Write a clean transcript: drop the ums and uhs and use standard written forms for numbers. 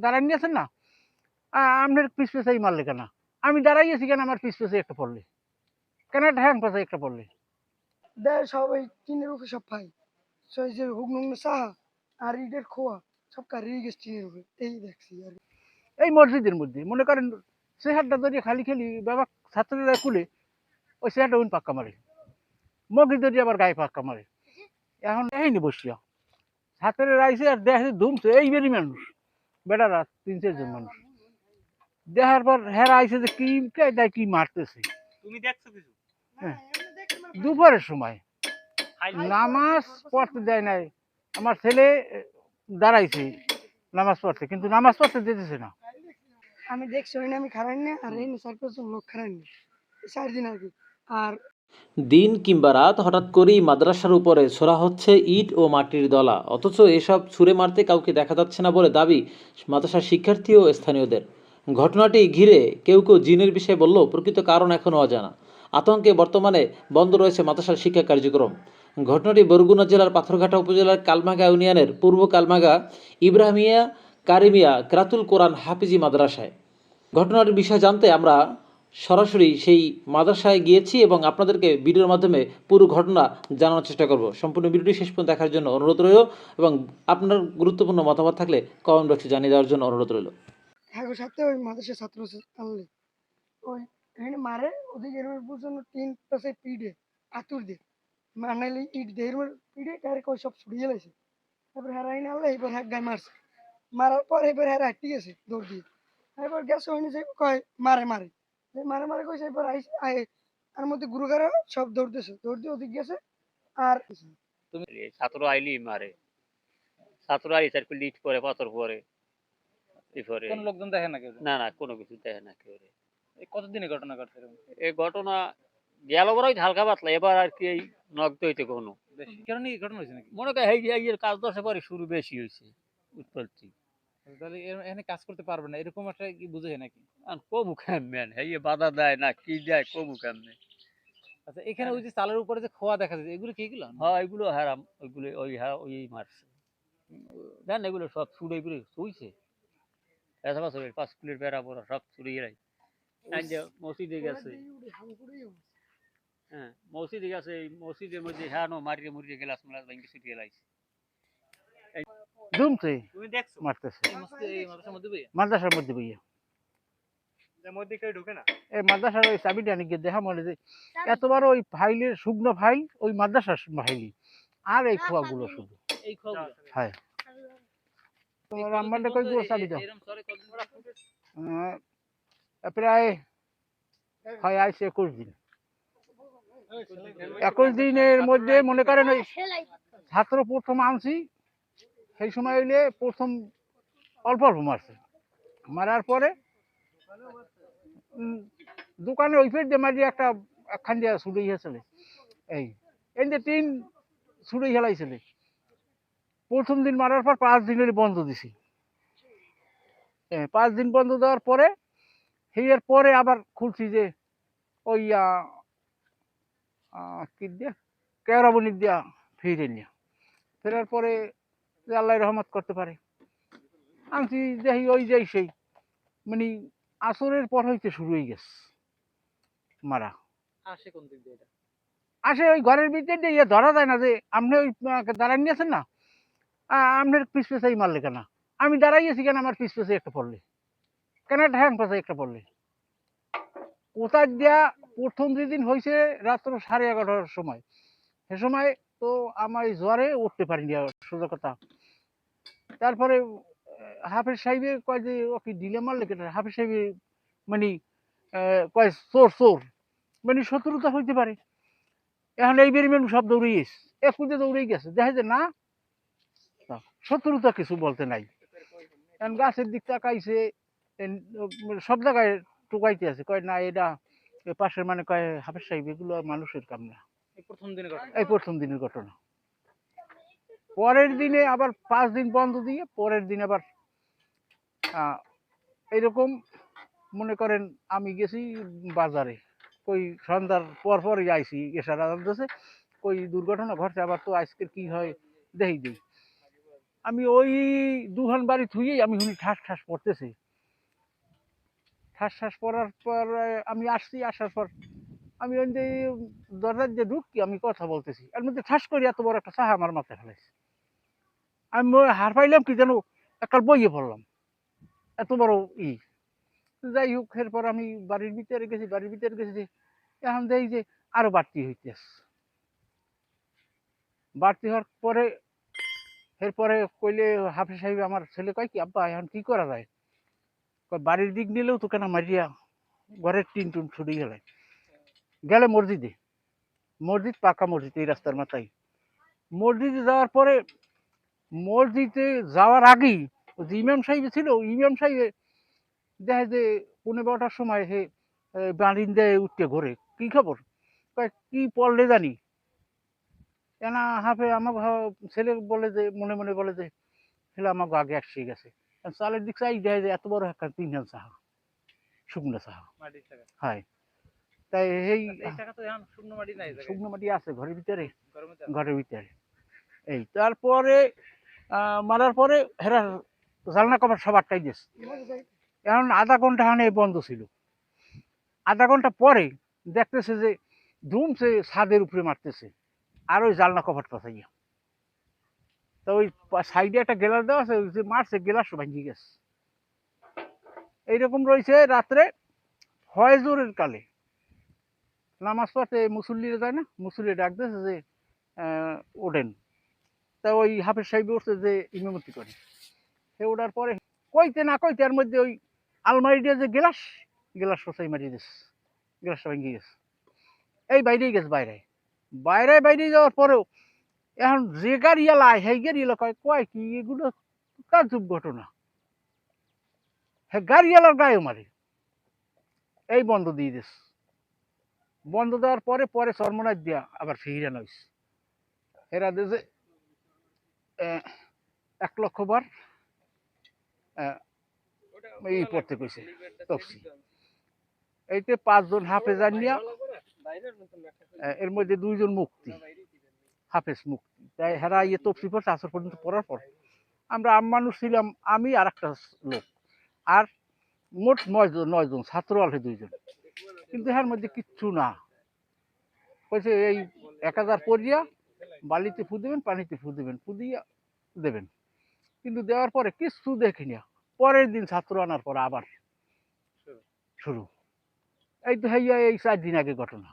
দাঁড়ান নিয়েছেন না, আপনার পিছ পেছাই মারলে কেন? আমি দাঁড়াইয়েছি কেন আমার পিছ পেছাই একটা পড়লে? কেন ঠ্যাং পেছাই একটা পড়লে? দেয় সব ওই টিনের উপরে সব পাই। ওই যে হুগনুগ চাহা আর ইটের খোয়া সব কারিয়ে গেছে টিনের উপরে। এই দেখছি আর কি। এই মসজিদের মধ্যে মনে করেন চেহারটা ধরিয়ে খালি খালি বাবা ছাত্রীরা খুলে ওই চেহারটা উন পাক্কা মারে, মগি ধরিয়ে আবার গায়ে পাক্কা মারে। এখন দেখিনি বসিয়া ছাত্রের আইসে আর দেখে ধুমছে এইবারই মানুষ, বেটারা ৩-৪ জন মানুষ। দেখার পর হেরা আইসে যে কি দেয় কি মারতেছে। তুমি দেখছো কিছু? হ্যাঁ, দুপুরের সময় নামাজ পড়তে দেয় নাই। আমার ছেলে দাঁড়াইছে নামাজ পড়তে, কিন্তু নামাজ পড়তে দিতেছে না। আমি দেখছি ওই আমি খারাই না আর এই ৪-৫ জন লোক খারাই না ৪ দিন আর কি। আর দিন কিংবা রাত হঠাৎ করেই মাদ্রাসার উপরে ছোড়া হচ্ছে ইট ও মাটির দলা, অথচ এসব ছুঁড়ে মারতে কাউকে দেখা যাচ্ছে না বলে দাবি মাদ্রাসার শিক্ষার্থী ও স্থানীয়দের। ঘটনাটি ঘিরে কেউ কেউ জিনের বিষয়ে বললেও প্রকৃত কারণ এখনও অজানা। আতঙ্কে বর্তমানে বন্ধ রয়েছে মাদ্রাসার শিক্ষা কার্যক্রম। ঘটনাটি বরগুনা জেলার পাথরঘাটা উপজেলার কালমাগা ইউনিয়নের পূর্ব কালমাগা ইব্রাহিমিয়া কারিমিয়া কেরাতুল কোরআন হাফিজি মাদ্রাসায়। ঘটনার বিষয় জানতে আমরা সরাসরি সেই মাদ্রাসায় গিয়েছি এবং আপনাদেরকে ভিডিওর মাধ্যমে পুরো ঘটনা জানানোর চেষ্টা করব। সম্পূর্ণ ভিডিওটি শেষ পর্যন্ত দেখার জন্য অনুরোধ রইল এবং আপনার গুরুত্বপূর্ণ মতামত থাকলে কমেন্ট বক্সে জানিয়ে দেওয়ার জন্য অনুরোধ রইল। হ্যাঁ সাথে ওই মাদ্রাসার ছাত্র আনলে ওই এখানে মারে ওদিকে এরমের পর্যন্ত টিন পাশে পিঠে আতুর দিয়ে মানাইলে ইট দিয়ে এরমের পিঠে ডাইরেক্ট ওই সব ছুড়িয়ে লাইছে। তারপর হেরাইন আনলে এবার হ্যাঁ গায়ে মারছে। মারার পর এবার হ্যাঁ হাঁটতে গেছে দৌড় দিয়ে। এবার গেছে ওই যে কয় মারে মারে মারে মারে কইছে এবার আইসে আর মধ্যে গুরুগারা সব দৌড়তেছে দৌড় দিয়ে ওদিক গেছে। আর তুমি ছাত্র আইলি মারে, ছাত্র আইলি তারপর লিট পরে পাথর পরে এরপরে কোন লোকজন দেখে না কেউ? না না কোনো কিছু দেখে না কেউ। এই কতদিনে ঘটনা ঘটছে এরকম? এই ঘটনা গেল বড় হালকা পাতলা, এবার আর কি এই নগ্ধ হইতে কোনো বেশি কারণ এই ঘটনা হয়েছে নাকি? মনে করে এই এর কাজ দশে পরে শুরু বেশি হয়েছে উৎপত্তি। তাহলে এখানে কাজ করতে পারবে না এরকম একটা কি বুঝে নাকি? আর কবু কেমন এই বাধা দেয় না কি দেয় কবু কেমনে। আচ্ছা, এখানে ওই যে চালের উপরে যে খোয়া দেখা যাচ্ছে এগুলো কি এগুলো? হ্যাঁ এগুলো হারাম, ওইগুলো ওই ওই মারছে দেন, এগুলো সব ছুড়ে এগুলো চুইছে। এত বছর 5 ফুলের বেড়া বড় সব ছুড়ে গেলাই মসজিদে গেছে। হ্যাঁ মসজিদে গেছে, এই মসজিদের মধ্যে হ্যাঁ মারিয়ে মুড়িয়ে গেলাস মেলাস ভাঙ্গি ছুটিয়ে লাইছে। ধুমছে তুমি দেখছো মারতেছে এই মাদ্রাসার মধ্যে বইয়া? মাদ্রাসার মধ্যে বইয়া। মধ্যে কেউ ঢুকে না? এই মাদ্রাসার ওই চাবিটা নিয়ে গিয়ে দেখা মনে যে এত বড় ওই ফাইলের শুকনো ফাইল ওই মাদ্রাসার ফাইলই, আর এই খোয়াগুলো শুধু। এই খোয়াগুলো? হ্যাঁ, তোমার আম্মাটা কই গো চাবি দাও। এরকম সরে কতদিন? প্রায় হয় আইছে 21 দিন। 21 দিনের মধ্যে মনে করেন ওই ছাত্র প্রথম আনছি সেই সময় হইলে প্রথম অল্প অল্প মারছে, মারার পরে দোকানে ওই ফের দিয়ে মারিয়ে একটা একখান দিয়ে ছুটে গিয়েছিলে। এই এই যে 3 ছুটে খেলাইছিলে। প্রথম দিন মারার পর 5 দিনের বন্ধ দিছি। 5 দিন বন্ধ দেওয়ার পরে এর পরে আবার খুলছি যে ওই কি দিয়া কেরাবনি দিয়া ফিরে নিয়ে ফেরার পরে যে আল্লাহ রহমত করতে পারে আনছি দেখি ওই যাই সেই মানে আসরের পর হইতে শুরু হয়ে গেছে মারা। আসে কোন দিক দিয়ে এটা? আসে ওই ঘরের ভিতরে দিয়ে ধরা যায় না যে আপনি ওই দাঁড়ান নিয়েছেন না, আপনার পিছ পেছাই মারলে কেন? আমি দাঁড়াইয়েছি কেন আমার পিছ পেছাই একটা পড়লে? কেন ঠ্যাং পেছাই একটা পড়লে? কোথায় দিয়া প্রথম যেদিন হয়েছে রাত্র 11:30টার সময়, সে সময় তো আমার জ্বরে উঠতে পারিনি সোজা কথা। তারপরে হাফেজ সাহেবে কয় যে ও কি ডিলে মারলে কেটে, হাফেজ সাহেবে মানে কয় চোর চোর, মানে শত্রুতা হইতে পারে। এখন এই বেরিমেন সব দৌড়িয়েছে, খুঁজে দৌড়েই গেছে, দেখা যায় না শত্রুতা কিছু বলতে নাই। এখন গাছের দিক তাকাইছে, সব জায়গায় টুকাইতে আছে, কয় না এটা পাশের মানে কয় হাফেজ সাহেব এগুলো মানুষের কাম না। এই প্রথম দিনের ঘটনা? এই প্রথম দিনের ঘটনা। পরের দিনে আবার 5 দিন বন্ধ দিয়ে পরের দিন আবার এইরকম মনে করেন আমি গেছি বাজারে, কই সন্ধ্যার পর পরই আইসি এসার আদালতে, কই দুর্ঘটনা ঘটছে আবার, তো আজকের কি হয় দেখি দিই। আমি ওই দুখান বাড়ি থুয়েই আমি শুনি ঠাস ঠাস পড়তেছি। ঠাস ঠাস পড়ার পর আমি আসছি, আসার পর আমি ওই যে দরজার যে ঢুকি আমি কথা বলতেছি, এর মধ্যে ঠাস করে এত বড় একটা চাহা আমার মাথায় ফেলাইছে। আমি হার পাইলাম কি যেন একটা বইয়ে পড়লাম, এত বড় ই। যাই হোক, এরপর আমি বাড়ির ভিতরে গেছি, বাড়ির ভিতরে গেছি, এখন দেখি যে আরো বাড়তি হইতেছে। বাড়তি হওয়ার পরে এরপরে কইলে হাফিজ সাহেব আমার ছেলে কয় কি, আব্বা এখন কি করা যায়? কয় বাড়ির দিক নিলেও তো কেন মারিয়া ঘরের টিন টুন ছুটে গেলে গেলে মসজিদে। মসজিদ পাকা মসজিদ এই রাস্তার মাথায়। মসজিদে যাওয়ার পরে মসজিদে যাওয়ার আগেই ওই যে ইমাম সাহেব ছিল, ইমাম সাহেব দেখে যে 11:30টার সময় সে বারিন্দায় উঠতে ঘরে, কি খবর? কয় কি পড়লে জানি এনা হাফে আমাকে ছেলে বলে যে মনে মনে বলে যে ছেলে আমাকে আগে আসছে গেছে। চালের দিক চাই দেয় যে এত বড় একটা 3 চাহা, শুকনো চাহা। মাটির টাকা। হয় তাই এই এই টাকা তো এখন শুকনো মাটি নাই এই জায়গায়। শুকনো মাটি আছে ঘরের ভিতরে, গরমে তো ঘরের ভিতরে। এই তারপরে মারার পরে হেরা জালনা কভার সব আটকাই দিয়েছে। এখন আধা ঘন্টা হানে বন্ধ ছিল। আধা ঘন্টা পরে দেখতেছে যে ধুমছে ছাদের উপরে মারতেছে, আর ওই জালনা কভারটা চাইয়া। তো ওই সাইডে একটা গ্লাস দেওয়া আছে, ওই যে মারছে গ্লাসও ভাঙি গেছে। এইরকম রয়েছে রাত্রে ফয়জুরের কালে নামাজ পড়তে মুসল্লিরা যায় না, মুসল্লি ডাক দিয়েছে যে ওঠেন। তা ওই হাফেজ সাহেব উঠছে যে ইমামতি করে। সে ওঠার পরে কইতে না কইতে এর মধ্যে ওই আলমারি দিয়ে যে গ্লাস, গ্লাস সসাই মারিয়ে দিচ্ছে, গ্লাসটা ভেঙে গেছে। এই বাইরেই গেছে, বাইরে বাইরে বাইরে যাওয়ার পরেও এখন যে গাড়ি এলায় সেই গাড়ি এলা কয় কয় কি এগুলো তাজ্জব ঘটনা। হ্যাঁ, গাড়ি এলার গায়ে মারে। এই বন্ধ দিয়ে দিস। বন্ধ দেওয়ার পরে পরে সর্বনাশ দিয়া আবার ফিরে নইস। এরা দেশে 1 লক্ষ বার এই পড়তে কইছে তফসি। এইতে 5 জন হাফেজ আনিয়া এর মধ্যে 2 জন মুক্তি, হাফেজ মুক্তি। তাই হেরা ইয়ে তফসি পড়ছে আসর পর্যন্ত পড়ার পর আমরা মানুষ ছিলাম, আমি আর একটা লোক, আর মোট 9 জন ছাত্র আছে 2 জন। কিন্তু এর মধ্যে কিচ্ছু না, কইছে এই 1000 পড়িয়া বালিতে ফু দেবেন, পানিতে ফু দেবেন, ফু দিয়া দেবেন। কিন্তু দেওয়ার পরে কিচ্ছু দেখিনি। পরের দিন ছাত্র আনার পর আবার শুরু। এই তো হইয়া এই 4 দিন আগে ঘটনা।